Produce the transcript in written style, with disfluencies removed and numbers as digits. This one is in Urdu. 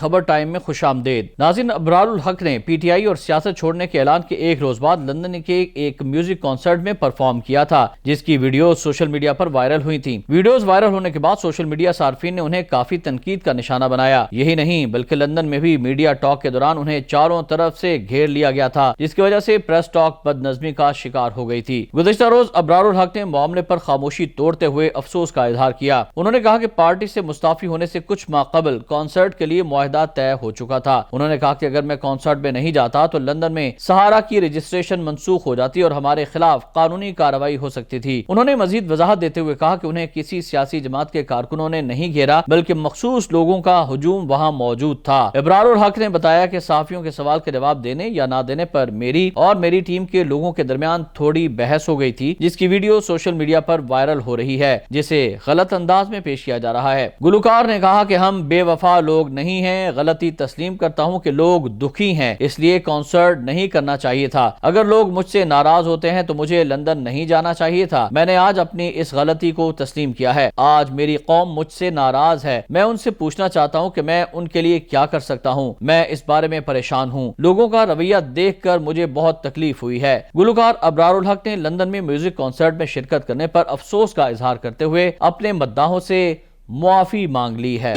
خبر ٹائم میں خوش آمدید۔ ناظرین، ابرار الحق نے پی ٹی آئی اور سیاست چھوڑنے کے اعلان کے ایک روز بعد لندن کے ایک میوزک کانسرٹ میں پرفارم کیا تھا، جس کی ویڈیوز سوشل میڈیا پر وائرل ہوئی تھیں۔ ویڈیوز وائرل ہونے کے بعد سوشل میڈیا صارفین نے انہیں کافی تنقید کا نشانہ بنایا۔ یہی نہیں بلکہ لندن میں بھی میڈیا ٹاک کے دوران انہیں چاروں طرف سے گھیر لیا گیا تھا، جس کی وجہ سے پریس ٹاک بد نظمی کا شکار ہو گئی تھی۔ گزشتہ روز ابرار الحق نے معاملے پر خاموشی توڑتے ہوئے افسوس کا اظہار کیا۔ انہوں نے کہا کہ پارٹی سے مستعفی ہونے سے کچھ ماہ قبل کانسرٹ کے لیے معاہدہ طے ہو چکا تھا۔ انہوں نے کہا کہ اگر میں کانسرٹ میں نہیں جاتا تو لندن میں سہارا کی رجسٹریشن منسوخ ہو جاتی اور ہمارے خلاف قانونی کارروائی ہو سکتی تھی۔ انہوں نے مزید وضاحت دیتے ہوئے کہا کہ انہیں کسی سیاسی جماعت کے کارکنوں نے نہیں گھیرا، بلکہ مخصوص لوگوں کا ہجوم وہاں موجود تھا۔ ابرار الحق نے بتایا کہ صحافیوں کے سوال کے جواب دینے یا نہ دینے پر میری اور میری ٹیم کے لوگوں کے درمیان تھوڑی بحث ہو گئی تھی، جس کی ویڈیو سوشل میڈیا پر وائرل ہو رہی ہے، جسے غلط انداز میں پیش کیا جا رہا ہے۔ گلوکار نے کہا کہ ہم بے وفا لوگ نہیں ہیں، غلطی تسلیم کرتا ہوں کہ لوگ دکھی ہیں، اس لیے کانسرٹ نہیں کرنا چاہیے تھا۔ اگر لوگ مجھ سے ناراض ہوتے ہیں تو مجھے لندن نہیں جانا چاہیے تھا۔ میں نے آج اپنی اس غلطی کو تسلیم کیا ہے۔ آج میری قوم مجھ سے ناراض ہے۔ میں ان سے پوچھنا چاہتا ہوں کہ میں ان کے لیے کیا کر سکتا ہوں۔ میں اس بارے میں پریشان ہوں۔ لوگوں کا رویہ دیکھ کر مجھے بہت تکلیف ہوئی ہے۔ گلوکار ابرار الحق نے لندن میں میوزک کانسرٹ میں شرکت کرنے پر افسوس کا اظہار کرتے ہوئے اپنے مداحوں سے معافی مانگ لی ہے۔